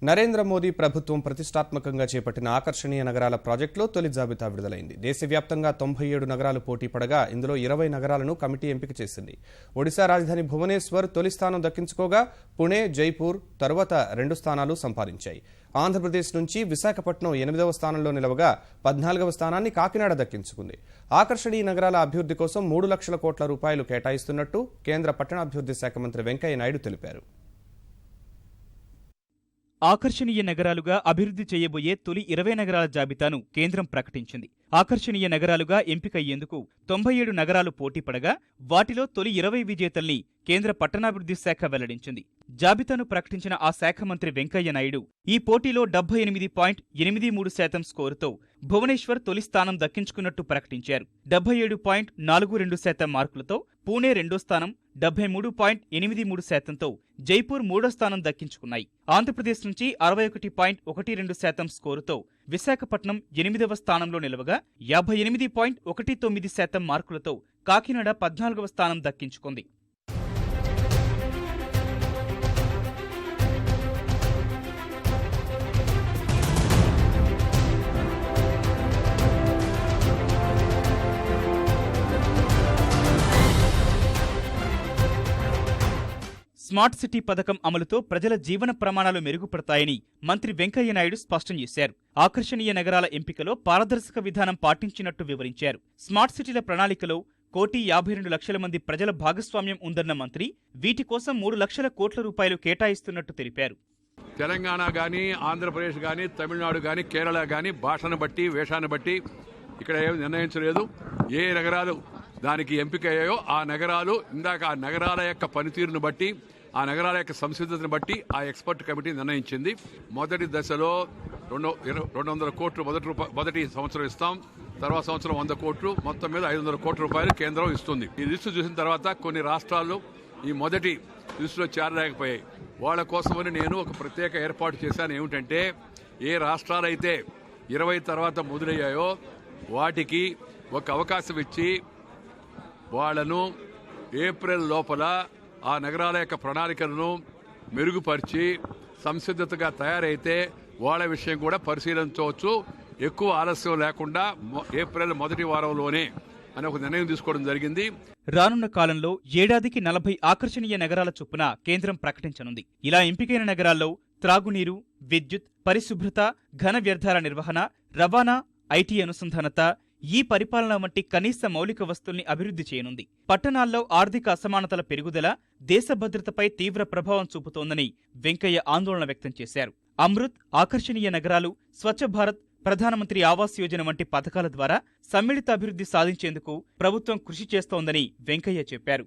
నరేంద్ర మోదీ ప్రభుత్వం ప్రతిష్టాత్మకంగా చేపట్టిన ఆకర్షణీయ నగరాల ప్రాజెక్టులో తొలి జాబితా విడుదలైంది. దేశవ్యాప్తంగా 97 నగరాలు పోటీ పడగా ఇందులో 20 నగరాలను కమిటీ ఎంపిక చేసింది. ఒడిశా రాజధాని భువనేశ్వర్ తొలి స్థానం దక్కించుకోగా పుణె, జైపూర్ తరువాత 2 స్థానాలు సంపాదించాయి. ఆంధ్రప్రదేశ్ నుంచి విశాఖపట్నం 8వ స్థానంలో నిలవగా 14వ స్థానాన్ని కాకినాడ దక్కించుకుంది. ఆకర్షణీయ నగరాల అభివృద్ధి కోసం 3 లక్షల కోట్ల రూపాయలు కేటాయిస్తున్నట్టు కేంద్ర పట్టణాభివృద్ధి శాఖ మంత్రి వెంకయ్య నాయుడు తెలిపారు. ఆకర్షణీయ నగరాలుగా అభివృద్ధి చేయబోయే తొలి 20 నగరాల జాబితాను కేంద్రం ప్రకటించింది. ఆకర్షణీయ నగరాలుగా ఎంపికయ్యేందుకు 97 నగరాలు పోటీపడగా వాటిలో తొలి 20 విజేతల్ని కేంద్ర పట్టణాభివృద్ధి శాఖ వెల్లడించింది. జాబితాను ప్రకటించిన ఆ శాఖ మంత్రి వెంకయ్య నాయుడు ఈ పోటీలో 78.83% స్కోరుతో భువనేశ్వర్ తొలి స్థానం దక్కించుకున్నట్టు ప్రకటించారు. 77.42% మార్కులతో పూణే 2వ స్థానం, 73.83%తో జైపూర్ 3వ స్థానం దక్కించుకున్నాయి. ఆంధ్రప్రదేశ్ నుంచి 61.12% స్కోరుతో విశాఖపట్నం 8వ స్థానంలో నిలవగా 58.19% మార్కులతో కాకినాడ 14వ స్థానం దక్కించుకుంది. స్మార్ట్ సిటీ పథకం అమలుతో ప్రజల జీవన ప్రమాణాలు మెరుగుపడతాయని మంత్రి వెంకయ్య నాయుడు స్పష్టం చేశారు. ఆకర్షణీయ నగరాల ఎంపికలో పారదర్శక విధానం పాటించినట్టు వివరించారు. స్మార్ట్ సిటీల ప్రణాళికలో 1,52,00,000 మంది ప్రజల భాగస్వామ్యం ఉందన్న మంత్రి వీటి కోసం 3 లక్షల కోట్ల రూపాయలు కేటాయిస్తున్నట్టు తెలిపారు. తెలంగాణ గాని, ఆంధ్రప్రదేశ్ గాని, తమిళనాడు గాని, కేరళ గాని భాషను బట్టి, వేషాన్ని బట్టి ఇక్కడ ఏమి నిర్ణయించలేదు. ఏ నగరాలు దానికి ఎంపిక అయ్యాయో ఆ నగరాలు ఇందాక ఆ నగరాల యొక్క పనితీరును బట్టి, ఆ నగరాల యొక్క సంసిద్ధతను బట్టి ఆ ఎక్స్పర్ట్ కమిటీ నిర్ణయించింది. మొదటి దశలో 200 కోట్లు మొదటి సంవత్సరం ఇస్తాం. తర్వాత సంవత్సరం 100 కోట్లు, మొత్తం మీద 500 కోట్ల రూపాయలు కేంద్రం ఇస్తుంది. ఈ లిస్టు చూసిన తర్వాత కొన్ని రాష్ట్రాలు ఈ మొదటి లిస్టులో చేరలేకపోయాయి. వాళ్ళ కోసమని నేను ఒక ప్రత్యేక ఏర్పాటు చేశాను. ఏమిటంటే ఏ రాష్ట్రాలైతే 20 తర్వాత మొదలయ్యాయో వాటికి ఒక అవకాశం ఇచ్చి వాళ్లను ఏప్రిల్ లోపల ఆ నగరాల యొక్క ప్రణాళికలను మెరుగుపరిచి సంసిద్ధతగా తయారైతే వాళ్ళ విషయం కూడా పరిశీలించవచ్చు. ఎక్కువ ఆలస్యం లేకుండా ఏప్రిల్ మొదటి వారంలోనే అని ఒక నిర్ణయం తీసుకోవడం జరిగింది. రానున్న కాలంలో ఏడాదికి 40 ఆకర్షణీయ నగరాల చొప్పున కేంద్రం ప్రకటించనుంది. ఇలా ఎంపికైన నగరాల్లో త్రాగునీరు, విద్యుత్, పరిశుభ్రత, ఘన వ్యర్థాల నిర్వహణ, రవాణా, ఐటీ అనుసంధానత, ఈ పరిపాలన వంటి కనీస మౌలిక వస్తుల్ని అభివృద్ధి చేయనుంది. పట్టణాల్లో ఆర్థిక అసమానతల పెరుగుదల దేశ భద్రతపై తీవ్ర ప్రభావం చూపుతోందని వెంకయ్య ఆందోళన వ్యక్తం చేశారు. అమృత్, ఆకర్షణీయ నగరాలు, స్వచ్ఛ భారత్, ప్రధానమంత్రి ఆవాస్ యోజన వంటి పథకాల ద్వారా సమ్మిళిత అభివృద్ధి సాధించేందుకు ప్రభుత్వం కృషి చేస్తోందని వెంకయ్య చెప్పారు.